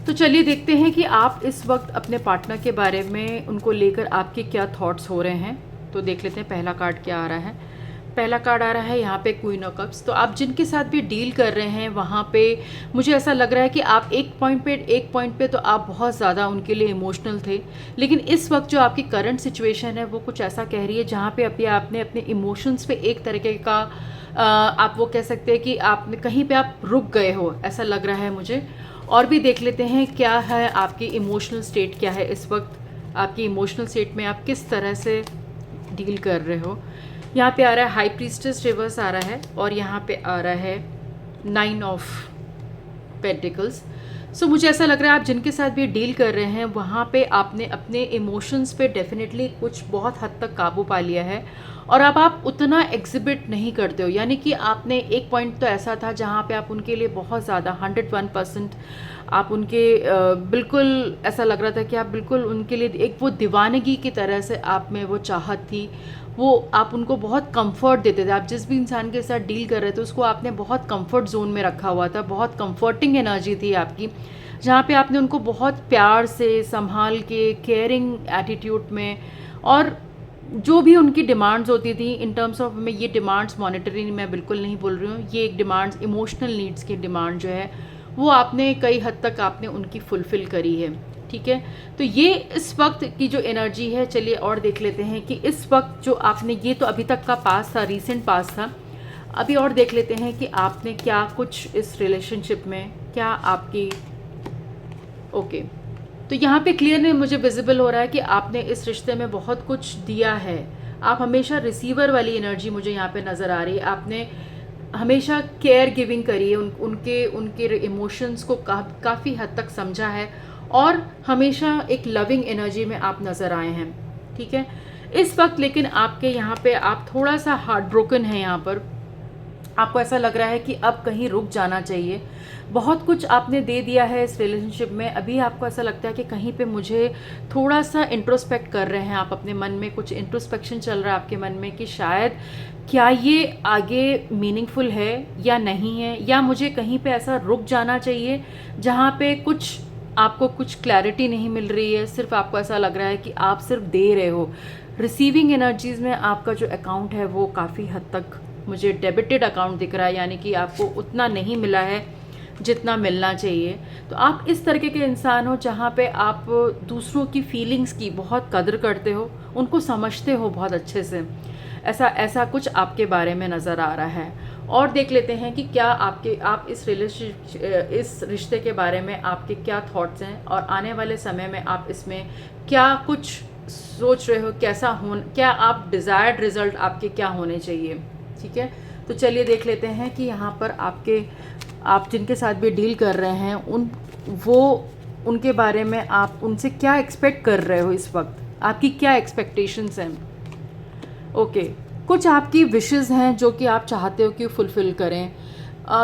तो चलिए देखते हैं कि आप इस वक्त अपने पार्टनर के बारे में, उनको लेकर आपके क्या थॉट्स हो रहे हैं। तो देख लेते हैं पहला कार्ड क्या आ रहा है। पहला कार्ड आ रहा है यहाँ पे क्वीन ऑफ कप्स। तो आप जिनके साथ भी डील कर रहे हैं वहाँ पे मुझे ऐसा लग रहा है कि आप एक पॉइंट पे तो आप बहुत ज़्यादा उनके लिए इमोशनल थे, लेकिन इस वक्त जो आपकी करंट सिचुएशन है वो कुछ ऐसा कह रही है जहाँ पे अभी आपने अपने इमोशंस पे एक तरीके का आप वो कह सकते हैं कि आपने कहीं पे आप रुक गए हो, ऐसा लग रहा है मुझे। और भी देख लेते हैं क्या है आपकी इमोशनल स्टेट, क्या है इस वक्त आपकी इमोशनल स्टेट में, आप किस तरह से डील कर रहे हो। यहाँ पे आ रहा है हाई प्रीस्टेस रिवर्स आ रहा है, और यहाँ पे आ रहा है 9 ऑफ पेंटिकल्स। सो मुझे ऐसा लग रहा है आप जिनके साथ भी डील कर रहे हैं वहाँ पे आपने अपने इमोशंस पे डेफिनेटली कुछ बहुत हद तक काबू पा लिया है, और अब आप उतना एग्जिबिट नहीं करते हो। यानी कि आपने एक पॉइंट तो ऐसा था जहाँ पे आप उनके लिए बहुत ज़्यादा 101% आप उनके बिल्कुल ऐसा लग रहा था कि आप बिल्कुल उनके लिए एक वो दीवानगी की तरह से आप में वो चाहत थी, वो आप उनको बहुत कंफर्ट देते थे। आप जिस भी इंसान के साथ डील कर रहे थे उसको आपने बहुत कंफर्ट जोन में रखा हुआ था, बहुत कंफर्टिंग एनर्जी थी आपकी, जहाँ पे आपने उनको बहुत प्यार से संभाल के केयरिंग एटीट्यूड में, और जो भी उनकी डिमांड्स होती थी इन टर्म्स ऑफ, मैं ये डिमांड्स मॉनेटरी मैं बिल्कुल नहीं बोल रही हूँ, ये एक डिमांड्स इमोशनल नीड्स की डिमांड जो है वो आपने कई हद तक आपने उनकी फुलफ़िल करी है। ठीक है, तो ये इस वक्त की जो एनर्जी है। चलिए और देख लेते हैं कि इस वक्त जो आपने, ये तो अभी तक का पास था, रीसेंट पास था, अभी और देख लेते हैं कि आपने क्या कुछ इस रिलेशनशिप में क्या आपकी ओके तो यहाँ पे क्लियरली मुझे विजिबल हो रहा है कि आपने इस रिश्ते में बहुत कुछ दिया है। आप हमेशा रिसीवर वाली एनर्जी मुझे यहाँ पे नज़र आ रही है। आपने हमेशा केयर गिविंग करी है, उनके इमोशंस को काफ़ी हद तक समझा है, और हमेशा एक लविंग एनर्जी में आप नज़र आए हैं। ठीक है, इस वक्त लेकिन आपके यहाँ पे आप थोड़ा सा हार्ट ब्रोकन है। यहाँ पर आपको ऐसा लग रहा है कि अब कहीं रुक जाना चाहिए। बहुत कुछ आपने दे दिया है इस रिलेशनशिप में, अभी आपको ऐसा लगता है कि कहीं पे मुझे थोड़ा सा इंट्रोस्पेक्ट कर रहे हैं आप अपने मन में, कुछ इंट्रोस्पेक्शन चल रहा है आपके मन में कि शायद क्या ये आगे मीनिंगफुल है या नहीं है, या मुझे कहीं पे ऐसा रुक जाना चाहिए जहाँ पे कुछ आपको कुछ क्लैरिटी नहीं मिल रही है, सिर्फ आपको ऐसा लग रहा है कि आप सिर्फ दे रहे हो। रिसीविंग एनर्जीज़ में आपका जो अकाउंट है वो काफ़ी हद तक मुझे डेबिटेड अकाउंट दिख रहा है, यानी कि आपको उतना नहीं मिला है जितना मिलना चाहिए। तो आप इस तरीके के इंसान हो जहाँ पे आप दूसरों की फीलिंग्स की बहुत कदर करते हो, उनको समझते हो बहुत अच्छे से, ऐसा कुछ आपके बारे में नज़र आ रहा है। और देख लेते हैं कि क्या आप इस रिश्ते के बारे में आपके क्या थॉट्स हैं, और आने वाले समय में आप इसमें क्या कुछ सोच रहे हो, क्या आप डिज़ायर्ड रिजल्ट आपके क्या होने चाहिए। ठीक है, तो चलिए देख लेते हैं कि यहाँ पर आप जिनके साथ भी डील कर रहे हैं उनके बारे में आप उनसे क्या एक्सपेक्ट कर रहे हो इस वक्त, आपकी क्या एक्सपेक्टेशंस हैं। ओके, कुछ आपकी विशेस हैं जो कि आप चाहते हो कि फुलफ़िल करें।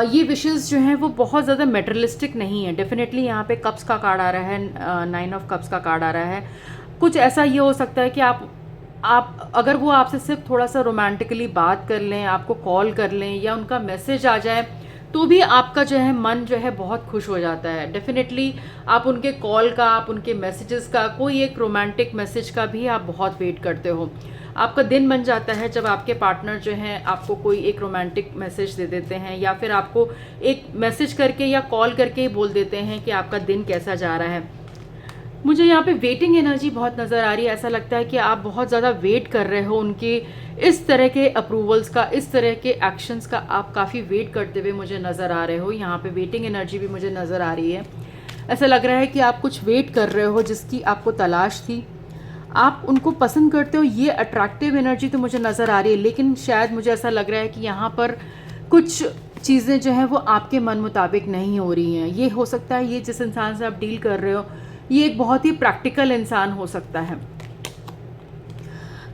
ये विशेस जो हैं वो बहुत ज़्यादा मेटेरियलिस्टिक नहीं है। डेफिनेटली यहाँ पे कप्स का कार्ड आ रहा है, 9 ऑफ कप्स का कार्ड आ रहा है। कुछ ऐसा ये हो सकता है कि आप अगर वो आपसे सिर्फ थोड़ा सा रोमांटिकली बात कर लें, आपको कॉल कर लें, या उनका मैसेज आ जाए, तो भी आपका जो है मन जो है बहुत खुश हो जाता है। डेफिनेटली आप उनके कॉल का, आप उनके मैसेजेस का, कोई एक रोमांटिक मैसेज का भी आप बहुत वेट करते हो। आपका दिन बन जाता है जब आपके पार्टनर जो हैं आपको कोई एक रोमांटिक मैसेज दे देते हैं, या फिर आपको एक मैसेज करके या कॉल करके ही बोल देते हैं कि आपका दिन कैसा जा रहा है। मुझे यहाँ पे वेटिंग एनर्जी बहुत नज़र आ रही है। ऐसा लगता है कि आप बहुत ज़्यादा वेट कर रहे हो उनके इस तरह के अप्रूवल्स का, इस तरह के एक्शंस का आप काफ़ी वेट करते हुए मुझे नज़र आ रहे हो। यहाँ पे वेटिंग एनर्जी भी मुझे नज़र आ रही है। ऐसा लग रहा है कि आप कुछ वेट कर रहे हो जिसकी आपको तलाश थी, आप उनको पसंद करते हो, ये अट्रैक्टिव एनर्जी तो मुझे नज़र आ रही है। लेकिन शायद मुझे ऐसा लग रहा है कि यहाँ पर कुछ चीज़ें जो हैं वो आपके मन मुताबिक नहीं हो रही हैं। ये हो सकता है ये जिस इंसान से आप डील कर रहे हो ये एक बहुत ही प्रैक्टिकल इंसान हो सकता है।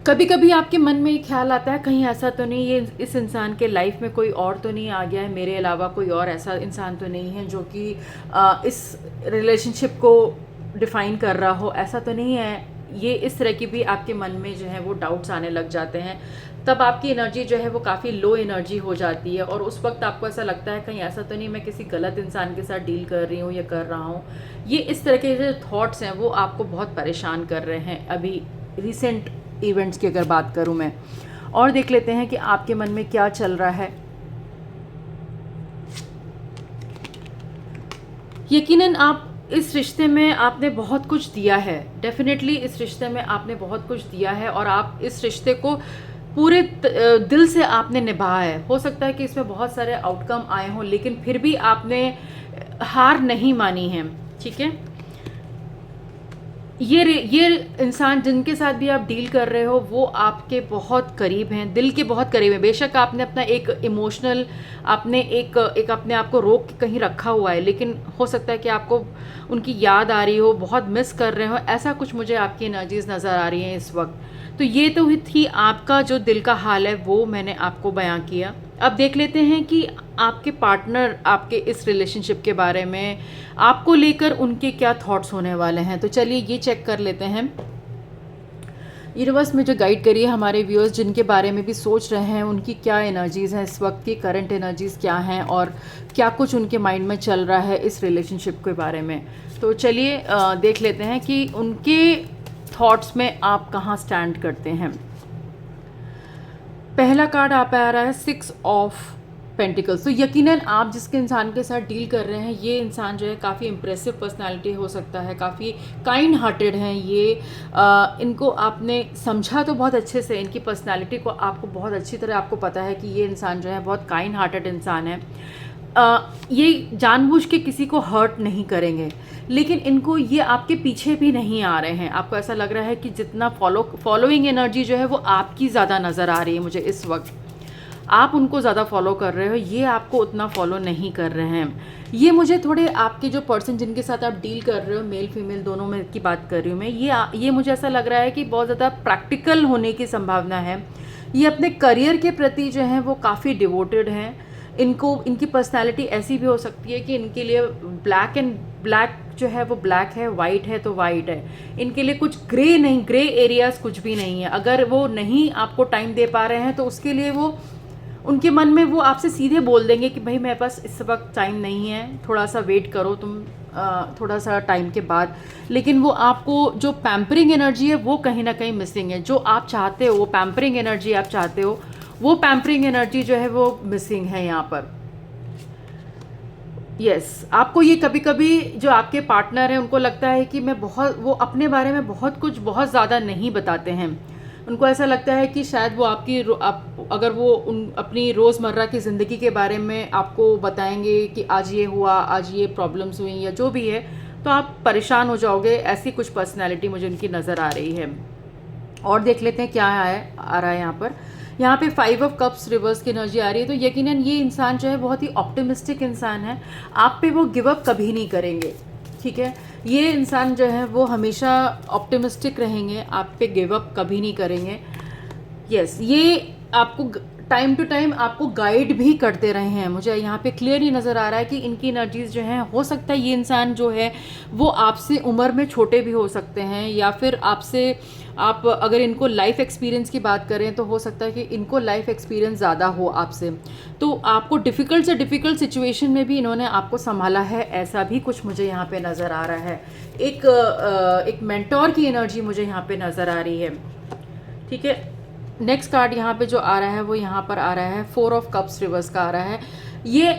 कभी कभी आपके मन में ये ख्याल आता है कहीं ऐसा तो नहीं ये इस इंसान के लाइफ में कोई और तो नहीं आ गया है, मेरे अलावा कोई और ऐसा इंसान तो नहीं है जो कि इस रिलेशनशिप को डिफ़ाइन कर रहा हो, ऐसा तो नहीं है। ये इस तरह की भी आपके मन में जो है वो डाउट्स आने लग जाते हैं। तब आपकी एनर्जी जो है वो काफ़ी लो एनर्जी हो जाती है, और उस वक्त आपको ऐसा लगता है कहीं ऐसा तो नहीं मैं किसी गलत इंसान के साथ डील कर रही हूँ या कर रहा हूँ। ये इस तरह के जो थॉट्स हैं वो आपको बहुत परेशान कर रहे हैं अभी रिसेंट इवेंट्स की अगर बात करूँ मैं। और देख लेते हैं कि आपके मन में क्या चल रहा है। यकीनन आप इस रिश्ते में आपने बहुत कुछ दिया है, डेफिनेटली इस रिश्ते में आपने बहुत कुछ दिया है, और आप इस रिश्ते को पूरे दिल से आपने निभाया है। हो सकता है कि इसमें बहुत सारे आउटकम आए हों, लेकिन फिर भी आपने हार नहीं मानी है, ठीक है। ये इंसान जिनके साथ भी आप डील कर रहे हो वो आपके बहुत करीब हैं, दिल के बहुत करीब हैं। बेशक आपने अपना एक इमोशनल आपने एक अपने आप को रोक के कहीं रखा हुआ है, लेकिन हो सकता है कि आपको उनकी याद आ रही हो, बहुत मिस कर रहे हो, ऐसा कुछ मुझे आपकी एनर्जीज नज़र आ रही हैं इस वक्त। तो ये तो थी आपका जो दिल का हाल है, वो मैंने आपको बयां किया। अब देख लेते हैं कि आपके पार्टनर आपके इस रिलेशनशिप के बारे में आपको लेकर उनके क्या थॉट्स होने वाले हैं। तो चलिए ये चेक कर लेते हैं। यूनिवर्स में जो गाइड करिए हमारे व्यूअर्स जिनके बारे में भी सोच रहे हैं, उनकी क्या एनर्जीज़ हैं इस वक्त की, करंट एनर्जीज़ क्या हैं और क्या कुछ उनके माइंड में चल रहा है इस रिलेशनशिप के बारे में। तो चलिए देख लेते हैं कि उनके थॉट्स में आप कहाँ स्टैंड करते हैं। पहला कार्ड आप आ रहा है 6 ऑफ पेंटिकल्स। तो यकीनन आप जिसके इंसान के साथ डील कर रहे हैं ये इंसान जो है काफ़ी इम्प्रेसिव पर्सनालिटी हो सकता है, काफ़ी काइंड हार्टेड हैं ये। इनको आपने समझा तो बहुत अच्छे से, इनकी पर्सनालिटी को आपको बहुत अच्छी तरह आपको पता है कि ये इंसान जो है बहुत काइंड हार्टेड इंसान है। ये जानबूझ के किसी को हर्ट नहीं करेंगे, लेकिन इनको ये आपके पीछे भी नहीं आ रहे हैं। आपको ऐसा लग रहा है कि जितना फॉलोइंग एनर्जी जो है वो आपकी ज़्यादा नज़र आ रही है मुझे इस वक्त। आप उनको ज़्यादा फॉलो कर रहे हो, ये आपको उतना फॉलो नहीं कर रहे हैं। ये मुझे थोड़े आपके जो पर्सन जिनके साथ आप डील कर रहे हो, मेल फीमेल दोनों में की बात कर रही हूँ मैं, ये मुझे ऐसा लग रहा है कि बहुत ज़्यादा प्रैक्टिकल होने की संभावना है। ये अपने करियर के प्रति जो है वो काफ़ी डिवोटेड हैं। इनकी पर्सनैलिटी ऐसी भी हो सकती है कि इनके लिए ब्लैक जो है वो ब्लैक है, वाइट है तो वाइट है। इनके लिए कुछ ग्रे एरियाज कुछ भी नहीं है। अगर वो नहीं आपको टाइम दे पा रहे हैं तो उसके लिए वो उनके मन में वो आपसे सीधे बोल देंगे कि भाई मेरे पास इस वक्त टाइम नहीं है, थोड़ा सा वेट करो तुम थोड़ा सा टाइम के बाद। लेकिन वो आपको जो पैम्परिंग एनर्जी है वो कहीं ना कहीं मिसिंग है। जो आप चाहते हो, वो पैम्परिंग एनर्जी आप चाहते हो, वो पैम्परिंग एनर्जी जो है वो मिसिंग है यहाँ पर। आपको ये कभी कभी जो आपके पार्टनर हैं उनको लगता है कि वो अपने बारे में बहुत ज़्यादा नहीं बताते हैं। उनको ऐसा लगता है कि शायद वो अगर वो अपनी रोज़मर्रा की ज़िंदगी के बारे में आपको बताएंगे कि आज ये हुआ, आज ये प्रॉब्लम्स हुई या जो भी है, तो आप परेशान हो जाओगे। ऐसी कुछ पर्सनैलिटी मुझे उनकी नज़र आ रही है। और देख लेते हैं क्या आ रहा है यहाँ पर। यहाँ पे 5 ऑफ कप्स रिवर्स की एनर्जी आ रही है। तो यकीनन ये इंसान जो है बहुत ही ऑप्टिमिस्टिक इंसान है। आप पे वो गिव अप कभी नहीं करेंगे, ठीक है। ये इंसान जो है वो हमेशा ऑप्टिमिस्टिक रहेंगे, आप पे गिव अप कभी नहीं करेंगे। ये आपको टाइम टू टाइम आपको गाइड भी करते रहे हैं। मुझे यहाँ पे क्लियरली नज़र आ रहा है कि इनकी एनर्जीज जो हैं, हो सकता है ये इंसान जो है वो आपसे उम्र में छोटे भी हो सकते हैं, या फिर आप अगर इनको लाइफ एक्सपीरियंस की बात करें तो हो सकता है कि इनको लाइफ एक्सपीरियंस ज़्यादा हो आपसे। तो आपको डिफ़िकल्ट से डिफ़िकल्ट सिचुएशन में भी इन्होंने आपको संभाला है, ऐसा भी कुछ मुझे यहाँ पे नज़र आ रहा है। एक मेंटोर की एनर्जी मुझे यहाँ पे नज़र आ रही है, ठीक है। नेक्स्ट कार्ड यहाँ पे जो आ रहा है वो यहाँ पर आ रहा है 4 ऑफ कप्स रिवर्स का आ रहा है। ये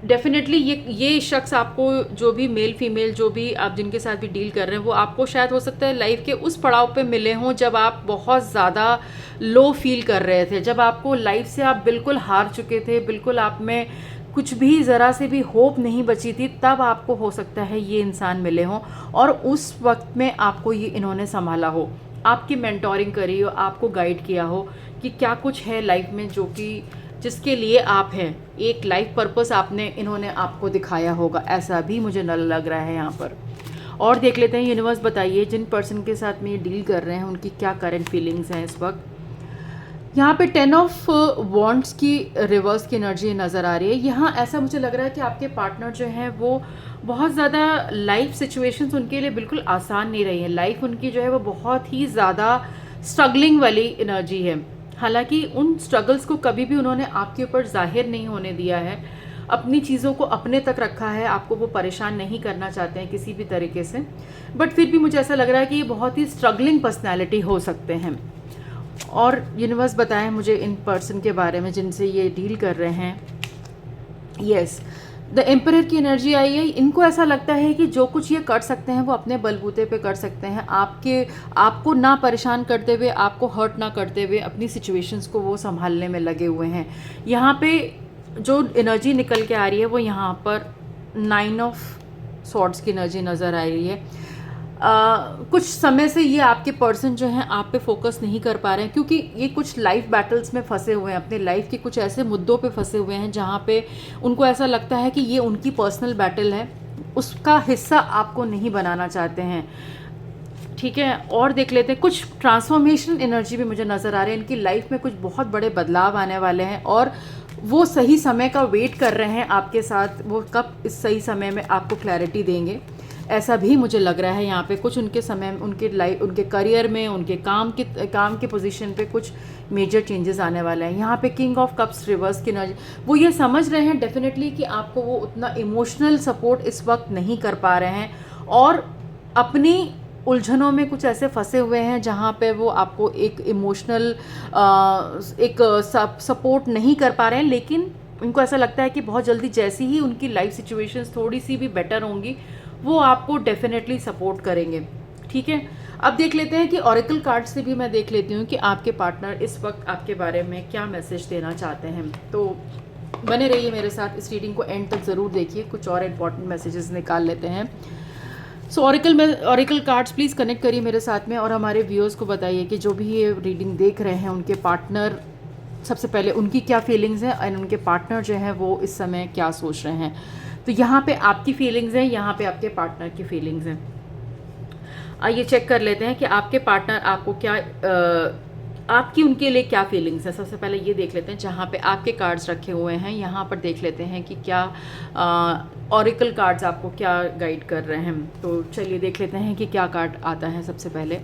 डेफिनेटली ये शख्स आपको, जो भी मेल फीमेल जो भी आप जिनके साथ भी डील कर रहे हैं, वो आपको शायद हो सकता है लाइफ के उस पड़ाव पे मिले हों जब आप बहुत ज़्यादा लो फील कर रहे थे, जब आपको लाइफ से आप बिल्कुल हार चुके थे, बिल्कुल आप में कुछ भी ज़रा से भी होप नहीं बची थी, तब आपको हो सकता है ये इंसान मिले हों और उस वक्त में आपको ये इन्होंने संभाला हो, आपकी मेंटोरिंग करी हो, आपको गाइड किया हो कि क्या कुछ है लाइफ में जो कि जिसके लिए आप हैं, एक लाइफ पर्पस इन्होंने आपको दिखाया होगा, ऐसा भी मुझे न लग रहा है यहाँ पर। और देख लेते हैं यूनिवर्स बताइए जिन पर्सन के साथ में ये डील कर रहे हैं उनकी क्या करंट फीलिंग्स हैं इस वक्त। यहाँ पे 10 ऑफ वॉन्ड्स की रिवर्स की एनर्जी नज़र आ रही है। यहाँ ऐसा मुझे लग रहा है कि आपके पार्टनर जो हैं वो बहुत ज़्यादा लाइफ सिचुएशंस उनके लिए बिल्कुल आसान नहीं रही है। लाइफ उनकी जो है वो बहुत ही ज़्यादा स्ट्रगलिंग वाली एनर्जी है। हालांकि उन स्ट्रगल्स को कभी भी उन्होंने आपके ऊपर जाहिर नहीं होने दिया है, अपनी चीज़ों को अपने तक रखा है, आपको वो परेशान नहीं करना चाहते हैं किसी भी तरीके से। बट फिर भी मुझे ऐसा लग रहा है कि ये बहुत ही स्ट्रगलिंग पर्सनैलिटी हो सकते हैं। और यूनिवर्स बताएं मुझे इन पर्सन के बारे में जिनसे ये डील कर रहे हैं। यस, द एम्परर की एनर्जी आई है। इनको ऐसा लगता है कि जो कुछ ये कर सकते हैं वो अपने बलबूते पे कर सकते हैं, आपको ना परेशान करते हुए, आपको हर्ट ना करते हुए अपनी सिचुएशंस को वो संभालने में लगे हुए हैं। यहाँ पे जो एनर्जी निकल के आ रही है वो यहाँ पर 9 ऑफ सॉर्ड्स की एनर्जी नज़र आ रही है। कुछ समय से ये आपके पर्सन जो हैं आप पे फोकस नहीं कर पा रहे हैं, क्योंकि ये कुछ लाइफ बैटल्स में फंसे हुए हैं, अपने लाइफ के कुछ ऐसे मुद्दों पे फंसे हुए हैं जहाँ पे उनको ऐसा लगता है कि ये उनकी पर्सनल बैटल है, उसका हिस्सा आपको नहीं बनाना चाहते हैं। ठीक है, और देख लेते हैं, कुछ ट्रांसफॉर्मेशन एनर्जी भी मुझे नज़र आ रही है। इनकी लाइफ में कुछ बहुत बड़े बदलाव आने वाले हैं और वो सही समय का वेट कर रहे हैं आपके साथ। वो कब इस सही समय में आपको क्लैरिटी देंगे, ऐसा भी मुझे लग रहा है। यहाँ पे कुछ उनके समय, उनके लाइफ, उनके करियर में, उनके काम के पोजीशन पे कुछ मेजर चेंजेस आने वाले हैं। यहाँ पे किंग ऑफ कप्स रिवर्स की एनर्जी, वो ये समझ रहे हैं डेफिनेटली कि आपको वो उतना इमोशनल सपोर्ट इस वक्त नहीं कर पा रहे हैं और अपनी उलझनों में कुछ ऐसे फंसे हुए हैं जहाँ पे वो आपको एक इमोशनल एक सपोर्ट नहीं कर पा रहे हैं। लेकिन उनको ऐसा लगता है कि बहुत जल्दी जैसी ही उनकी लाइफ सिचुएशंस थोड़ी सी भी बेटर होंगी वो आपको डेफिनेटली सपोर्ट करेंगे। ठीक है, अब देख लेते हैं कि ऑरेकल कार्ड से भी मैं देख लेती हूँ कि आपके पार्टनर इस वक्त आपके बारे में क्या मैसेज देना चाहते हैं। तो बने रहिए मेरे साथ, इस रीडिंग को एंड तक ज़रूर देखिए, कुछ और इंपॉर्टेंट मैसेजेस निकाल लेते हैं। सो ऑरेकल कार्ड्स प्लीज़ कनेक्ट करिए मेरे साथ में और हमारे व्यूअर्स को बताइए कि जो भी ये रीडिंग देख रहे हैं उनके पार्टनर, सबसे पहले उनकी क्या फीलिंग्स हैं और उनके पार्टनर जो है वो इस समय क्या सोच रहे हैं। तो यहाँ पे आपकी फीलिंग्स हैं, यहाँ पे आपके पार्टनर की फीलिंग्स हैं। आइए चेक कर लेते हैं कि आपके पार्टनर आपको क्या आपकी उनके लिए क्या फीलिंग्स है। सबसे पहले ये देख लेते हैं, जहाँ पे आपके कार्ड्स रखे हुए हैं यहाँ पर देख लेते हैं कि क्या ऑरेकल कार्ड्स आपको क्या गाइड कर रहे हैं। तो चलिए देख लेते हैं कि क्या कार्ड आता है। सबसे पहले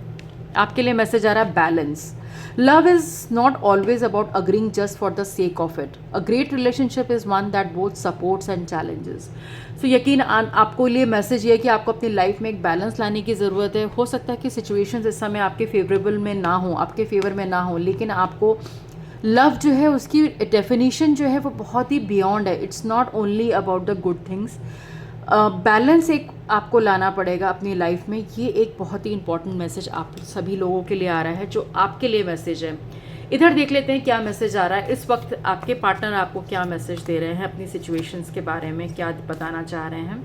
आपके लिए मैसेज आ रहा है balance. Love is not always about agreeing just for the sake of it. A great relationship is one that both supports and challenges. So यकीन आपको लिए मैसेज ये है कि आपको अपनी लाइफ में एक बैलेंस लाने की ज़रूरत है। हो सकता है कि सिचुएशंस इस समय आपके फेवरेबल में ना हो, आपके फेवर में ना हो, लेकिन आपको लव जो है उसकी डेफिनेशन जो है वो बहुत ही बियॉन्ड है। It's not only about the good things. Balance एक आपको लाना पड़ेगा अपनी लाइफ में। ये एक बहुत ही इंपॉर्टेंट मैसेज आप सभी लोगों के लिए आ रहा है, जो आपके लिए मैसेज है। इधर देख लेते हैं क्या मैसेज आ रहा है इस वक्त। आपके पार्टनर आपको क्या मैसेज दे रहे हैं, अपनी सिचुएशंस के बारे में क्या बताना चाह रहे हैं।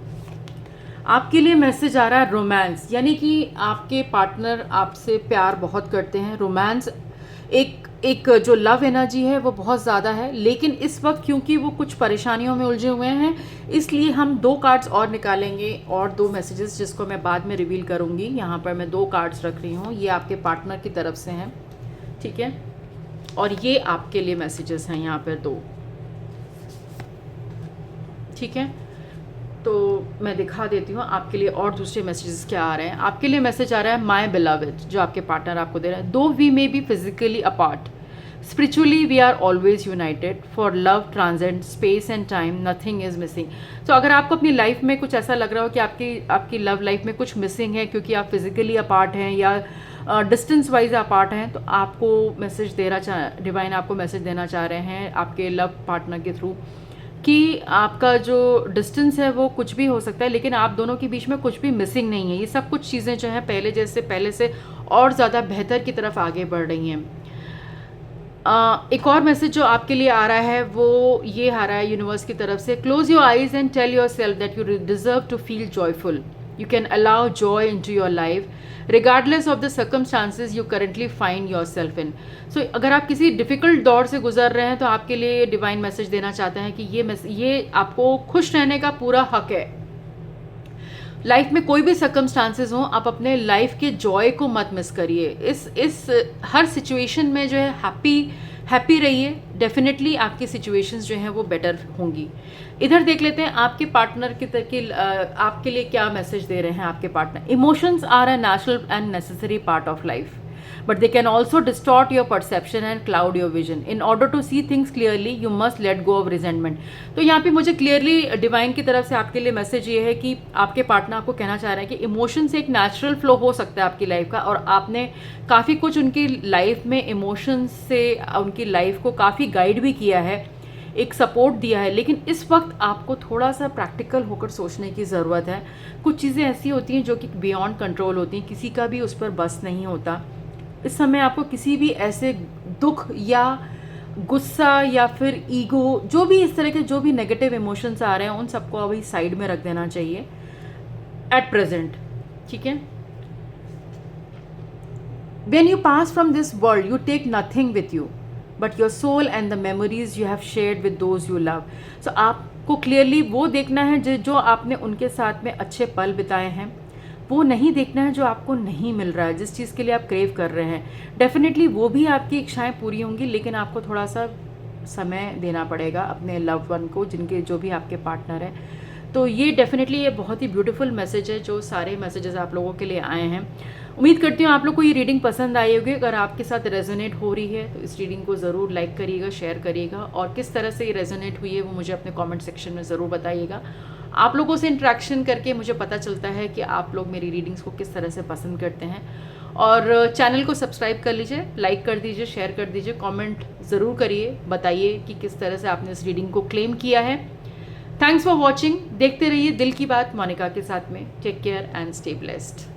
आपके लिए मैसेज आ रहा है रोमांस, यानी कि आपके पार्टनर आपसे प्यार बहुत करते हैं। रोमांस एक जो लव एनर्जी है वो बहुत ज़्यादा है, लेकिन इस वक्त क्योंकि वो कुछ परेशानियों में उलझे हुए हैं इसलिए हम 2 कार्ड्स और निकालेंगे और 2 मैसेजेस जिसको मैं बाद में रिवील करूँगी। यहाँ पर मैं 2 कार्ड्स रख रही हूँ, ये आपके पार्टनर की तरफ से हैं, ठीक है, और ये आपके लिए मैसेजेस हैं यहाँ पर 2, ठीक है। तो मैं दिखा देती हूँ आपके लिए और दूसरे मैसेजेस क्या आ रहे हैं। आपके लिए मैसेज आ रहा है माय बिलवड, जो आपके पार्टनर आपको दे रहा है। Though we may be physically apart, spiritually we are always united, for love transcend space and time, nothing is missing. तो अगर आपको अपनी लाइफ में कुछ ऐसा लग रहा हो कि आपकी लव लाइफ में कुछ मिसिंग है क्योंकि आप फिजिकली अपार्ट हैं या डिस्टेंस वाइज अपार्ट हैं, तो आपको मैसेज डिवाइन आपको मैसेज देना चाह रहे हैं आपके लव पार्टनर के थ्रू कि आपका जो डिस्टेंस है वो कुछ भी हो सकता है, लेकिन आप दोनों के बीच में कुछ भी मिसिंग नहीं है। ये सब कुछ चीज़ें जो हैं पहले से और ज़्यादा बेहतर की तरफ आगे बढ़ रही हैं। एक और मैसेज जो आपके लिए आ रहा है वो ये आ रहा है यूनिवर्स की तरफ से, close your eyes and tell yourself that you deserve to feel joyful, you can allow joy into your life regardless of the circumstances you currently find yourself in। So अगर आप किसी difficult दौर से गुजर रहे हैं तो आपके लिए डिवाइन मैसेज देना चाहते हैं कि ये आपको खुश रहने का पूरा हक है। लाइफ में कोई भी सर्कमस्टांसेस हो, आप अपने लाइफ के जॉय को मत मिस करिए। इस हर सिचुएशन में जो है हैप्पी रहिए। डेफिनेटली आपकी सिचुएशंस जो हैं वो बेटर होंगी। इधर देख लेते हैं आपके पार्टनर आपके लिए क्या मैसेज दे रहे हैं आपके partner. Emotions are a natural and necessary part of life. But they can also distort your perception and cloud your vision. In order to see things clearly you must let go of resentment. तो यहाँ पे मुझे clearly divine की तरफ से आपके लिए message ये है कि आपके पार्टनर आपको कहना चाह रहे हैं कि इमोशंस एक नेचुरल फ्लो हो सकता है आपकी लाइफ का, और आपने काफ़ी कुछ उनकी लाइफ में इमोशंस से उनकी लाइफ को काफ़ी गाइड भी किया है, एक सपोर्ट दिया है. लेकिन इस वक्त आपको थोड़ा सा प्रैक्टिकल होकर सोचने की ज़रूरत है. कुछ चीज़ें ऐसी होती हैं जो कि बियॉन्ड कंट्रोल होती हैं, किसी का भी उस पर बस नहीं होता. इस समय आपको किसी भी ऐसे दुख या गुस्सा या फिर ईगो, जो भी इस तरह के जो भी नेगेटिव इमोशंस आ रहे हैं, उन सबको अभी साइड में रख देना चाहिए एट प्रेजेंट. ठीक है. When you pass from this world, you take nothing with you but your soul and the memories you have shared with those you love. So आपको क्लियरली वो देखना है जो आपने उनके साथ में अच्छे पल बिताए हैं, वो नहीं देखना है जो आपको नहीं मिल रहा है, जिस चीज़ के लिए आप क्रेव कर रहे हैं. डेफिनेटली वो भी आपकी इच्छाएं पूरी होंगी, लेकिन आपको थोड़ा सा समय देना पड़ेगा अपने लव्ड वन को, जिनके जो भी आपके पार्टनर हैं. तो ये डेफिनेटली ये बहुत ही ब्यूटीफुल मैसेज है जो सारे मैसेजेस आप लोगों के लिए आए हैं. उम्मीद करती हूँ आप लोग को ये रीडिंग पसंद आई होगी. अगर आपके साथ रेजोनेट हो रही है तो इस रीडिंग को ज़रूर लाइक करिएगा, शेयर करिएगा, और किस तरह से ये रेजोनेट हुई है वो मुझे अपने कमेंट सेक्शन में ज़रूर बताइएगा. आप लोगों से इंटरेक्शन करके मुझे पता चलता है कि आप लोग मेरी रीडिंग्स को किस तरह से पसंद करते हैं. और चैनल को सब्सक्राइब कर लीजिए, लाइक कर दीजिए, शेयर कर दीजिए, कमेंट ज़रूर करिए, बताइए कि किस तरह से आपने इस रीडिंग को क्लेम किया है. Thanks for watching. देखते रहिए दिल की बात मोनिका के साथ में. Take care and stay blessed.